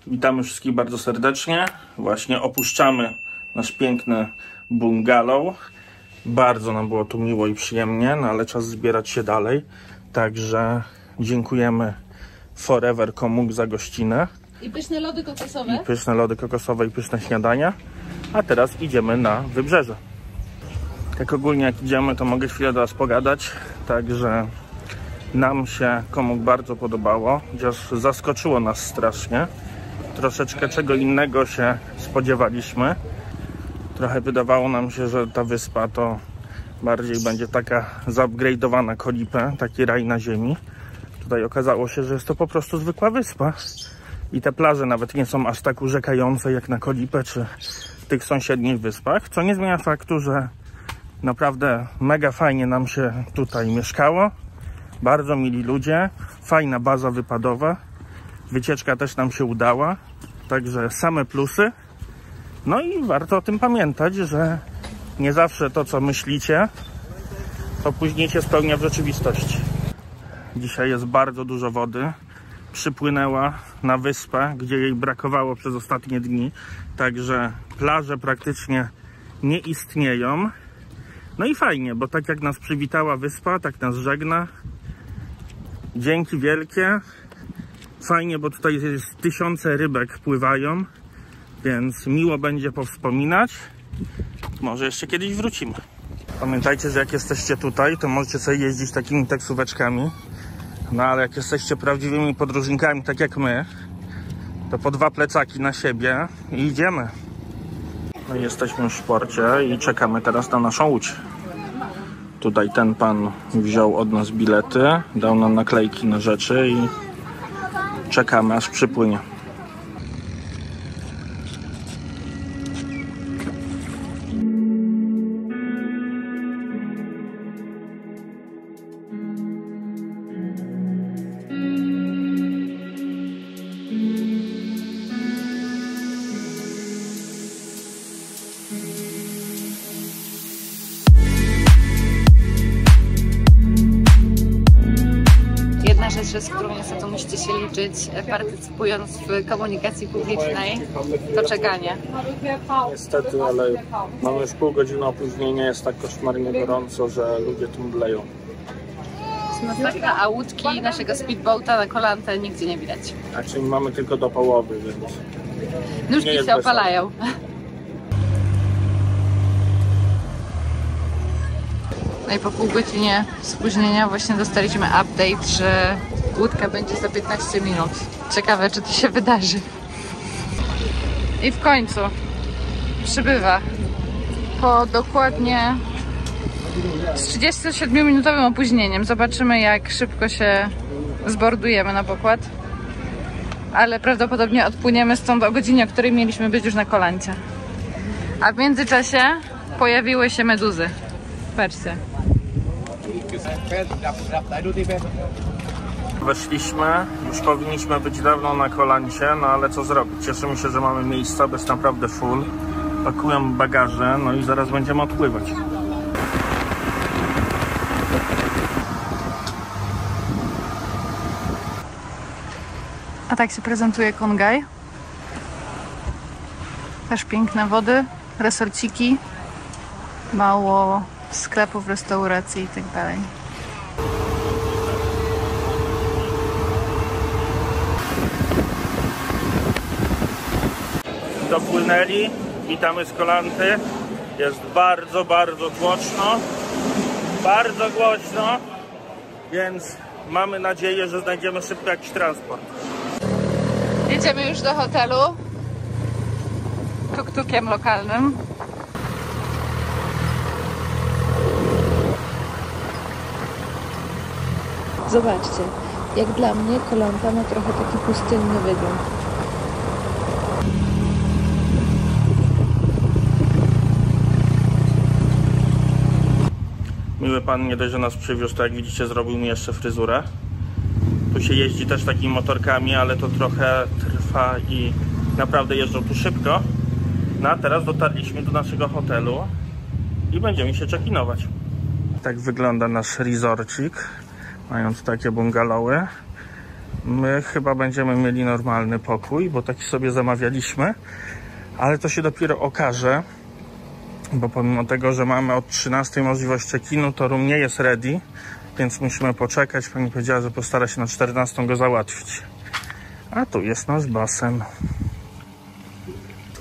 Witamy wszystkich bardzo serdecznie. Właśnie opuszczamy nasz piękny bungalow. Bardzo nam było tu miło i przyjemnie, no ale czas zbierać się dalej. Także dziękujemy Forever Komuk za gościnę. I pyszne lody kokosowe. I pyszne lody kokosowe i pyszne śniadania. A teraz idziemy na wybrzeże. Tak ogólnie jak idziemy, to mogę chwilę do Was pogadać. Także nam się Komuk bardzo podobało. Chociaż zaskoczyło nas strasznie. Troszeczkę czego innego się spodziewaliśmy. Trochę wydawało nam się, że ta wyspa to bardziej będzie taka zupgrade'owana Kolipę, taki raj na ziemi. Tutaj okazało się, że jest to po prostu zwykła wyspa. I te plaże nawet nie są aż tak urzekające jak na Kolipę czy w tych sąsiednich wyspach. Co nie zmienia faktu, że naprawdę mega fajnie nam się tutaj mieszkało. Bardzo mili ludzie, fajna baza wypadowa. Wycieczka też nam się udała. Także same plusy. No i warto o tym pamiętać, że nie zawsze to, co myślicie, to później się spełnia w rzeczywistości. Dzisiaj jest bardzo dużo wody. Przypłynęła na wyspę, gdzie jej brakowało przez ostatnie dni. Także plaże praktycznie nie istnieją. No i fajnie, bo tak jak nas przywitała wyspa, tak nas żegna. Dzięki wielkie. Fajnie, bo tutaj jest tysiące rybek pływają. Więc miło będzie powspominać. Może jeszcze kiedyś wrócimy. Pamiętajcie, że jak jesteście tutaj, to możecie sobie jeździć takimi taksóweczkami. No ale jak jesteście prawdziwymi podróżnikami, tak jak my, to po 2 plecaki na siebie i idziemy. No i jesteśmy w porcie i czekamy teraz na naszą łódź. Tutaj ten pan wziął od nas bilety, dał nam naklejki na rzeczy i czekamy, aż przypłynie. Rzecz, z którą niestety musicie się liczyć, partycypując w komunikacji publicznej, to czekanie. Niestety, ale mamy już pół godziny opóźnienia, jest tak koszmarnie gorąco, że ludzie tu mdleją. Jest masakra, a łódki naszego speedboata na kolance nigdzie nie widać. Znaczy mamy tylko do połowy, więc... Nóżki się opalają. No i po pół godzinie spóźnienia właśnie dostaliśmy update, że łódka będzie za 15 minut. Ciekawe, czy to się wydarzy. I w końcu przybywa. Po dokładnie z 37-minutowym opóźnieniem. Zobaczymy, jak szybko się zbordujemy na pokład. Ale prawdopodobnie odpłyniemy stąd o godzinie, o której mieliśmy być już na kolancie. A w międzyczasie pojawiły się meduzy. Patrzcie. Weszliśmy, już powinniśmy być dawno na kolancie, no ale co zrobić? Cieszymy się, że mamy miejsca, bo jest naprawdę full. Pakują bagaże, no i zaraz będziemy odpływać. A tak się prezentuje Kongaj. Też piękne wody, resorciki, mało sklepów, restauracji i tak dalej. Dopłynęli, witamy z kolanty. Jest bardzo, bardzo głośno. Bardzo głośno, więc mamy nadzieję, że znajdziemy szybko jakiś transport. Jedziemy już do hotelu tuk-tukiem lokalnym. Zobaczcie, jak dla mnie kolanta ma trochę taki pustynny wygląd. Miły pan nie dość, że nas przywiózł, to jak widzicie zrobił mi jeszcze fryzurę. Tu się jeździ też takimi motorkami, ale to trochę trwa i naprawdę jeżdżą tu szybko. No a teraz dotarliśmy do naszego hotelu i będziemy się check-inować. Tak wygląda nasz resorcik, mając takie bungalowy. My chyba będziemy mieli normalny pokój, bo taki sobie zamawialiśmy, ale to się dopiero okaże, bo pomimo tego, że mamy od 13 możliwość check-inu, to room nie jest ready, więc musimy poczekać. Pani powiedziała, że postara się na 14 go załatwić. A tu jest nasz basen.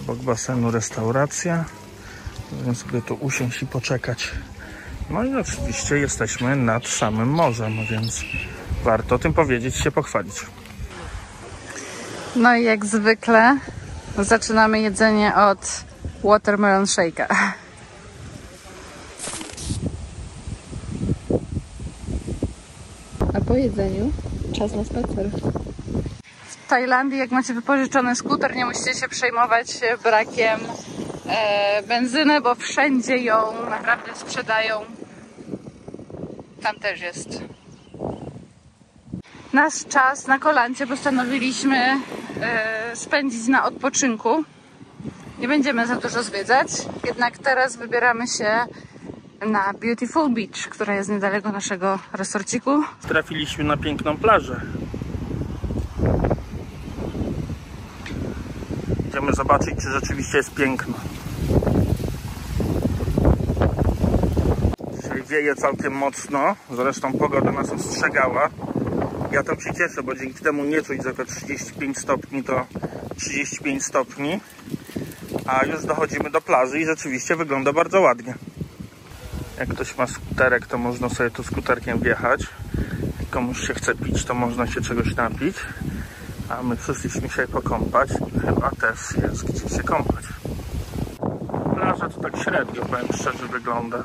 Obok basenu restauracja. Możemy sobie tu usiąść i poczekać. No i oczywiście jesteśmy nad samym morzem, więc warto o tym powiedzieć, się pochwalić. No i jak zwykle zaczynamy jedzenie od watermelon shake'a. A po jedzeniu czas na spacer. W Tajlandii, jak macie wypożyczony skuter, nie musicie się przejmować brakiem benzyny, bo wszędzie ją naprawdę sprzedają. Tam też jest. Nasz czas na Kolancie postanowiliśmy spędzić na odpoczynku. Nie będziemy za dużo zwiedzać, jednak teraz wybieramy się na Beautiful Beach, która jest niedaleko naszego resorciku. Trafiliśmy na piękną plażę. Idziemy zobaczyć, czy rzeczywiście jest piękno. Dzisiaj wieje całkiem mocno, zresztą pogoda nas ostrzegała. Ja tam się cieszę, bo dzięki temu nie czuć, że to 35 stopni to 35 stopni. A już dochodzimy do plaży i rzeczywiście wygląda bardzo ładnie. Jak ktoś ma skuterek, to można sobie tu skuterkiem wjechać. Jak komuś się chce pić, to można się czegoś napić. A my przyszliśmy się pokąpać. Chyba też jest gdzie się kąpać. Plaża to tak średnio, powiem szczerze, wygląda.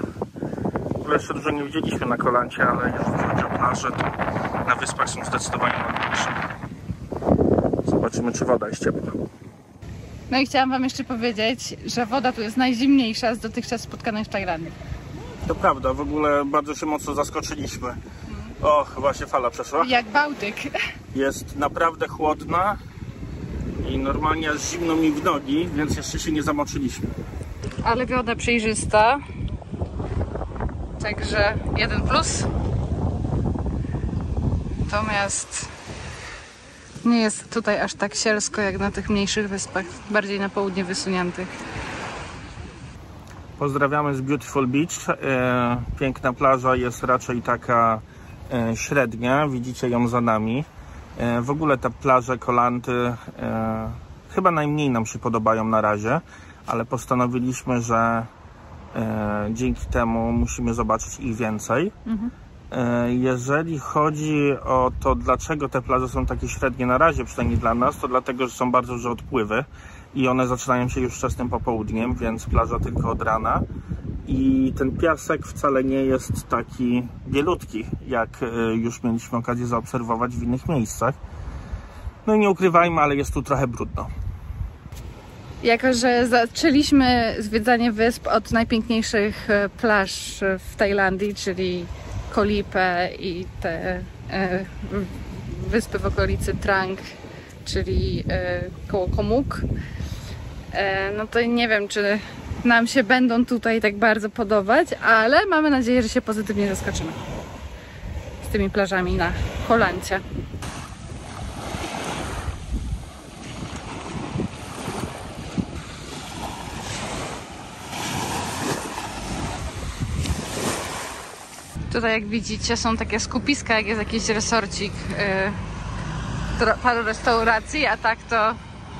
W ogóle jeszcze dużo nie widzieliśmy na Kolancie, ale jeżeli chodzi o plażę, to na wyspach są zdecydowanie ładniejsze. Zobaczymy, czy woda jest ciepła. No i chciałam wam jeszcze powiedzieć, że woda tu jest najzimniejsza z dotychczas spotkanej w Tajlandii. To prawda, w ogóle bardzo się mocno zaskoczyliśmy. O, chyba się fala przeszła. Jak Bałtyk. Jest naprawdę chłodna i normalnie jest zimno mi w nogi, więc jeszcze się nie zamoczyliśmy. Ale woda przejrzysta. Także 1+. Natomiast nie jest tutaj aż tak sielsko jak na tych mniejszych wyspach, bardziej na południe wysuniętych. Pozdrawiamy z Beautiful Beach. Piękna plaża jest raczej taka średnia, widzicie ją za nami. W ogóle te plaże Kolanty chyba najmniej nam się podobają na razie, ale postanowiliśmy, że dzięki temu musimy zobaczyć ich więcej. Jeżeli chodzi o to, dlaczego te plaże są takie średnie na razie, przynajmniej dla nas, to dlatego, że są bardzo duże odpływy i one zaczynają się już wczesnym popołudniem, więc plaża tylko od rana. I ten piasek wcale nie jest taki bielutki, jak już mieliśmy okazję zaobserwować w innych miejscach. No i nie ukrywajmy, ale jest tu trochę brudno. Jako że zaczęliśmy zwiedzanie wysp od najpiękniejszych plaż w Tajlandii, czyli Koh Lipe i te wyspy w okolicy Trang, czyli koło Komuk, no to nie wiem, czy nam się będą tutaj tak bardzo podobać, ale mamy nadzieję, że się pozytywnie zaskoczymy z tymi plażami na Kolancie. Tutaj, jak widzicie, są takie skupiska, jak jest jakiś resorcik, paru restauracji, a tak to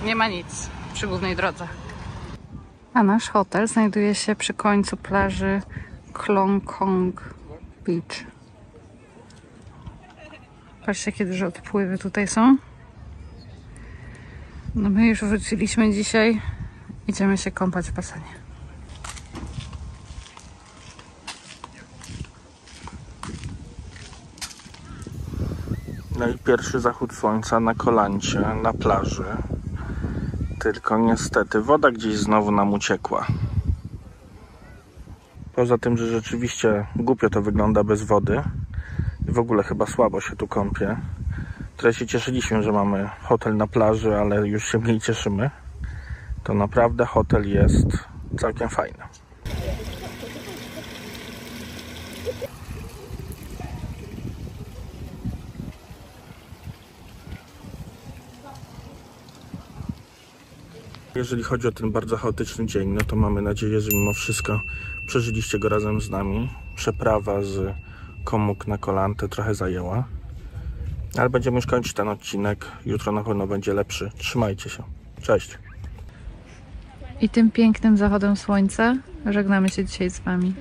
nie ma nic przy głównej drodze. A nasz hotel znajduje się przy końcu plaży Klongkong Beach. Patrzcie, jakie duże odpływy tutaj są. No my już wróciliśmy dzisiaj. Idziemy się kąpać w basenie. No i pierwszy zachód słońca na Kolancie, na plaży. Tylko niestety woda gdzieś znowu nam uciekła. Poza tym, że rzeczywiście głupio to wygląda bez wody. I w ogóle chyba słabo się tu kąpię. Teraz się cieszyliśmy, że mamy hotel na plaży, ale już się mniej cieszymy. To naprawdę hotel jest całkiem fajny. Jeżeli chodzi o ten bardzo chaotyczny dzień, no to mamy nadzieję, że mimo wszystko przeżyliście go razem z nami. Przeprawa z Komuk na Koh trochę zajęła. Ale będziemy już kończyć ten odcinek. Jutro na pewno będzie lepszy. Trzymajcie się. Cześć. I tym pięknym zachodem słońca żegnamy się dzisiaj z Wami.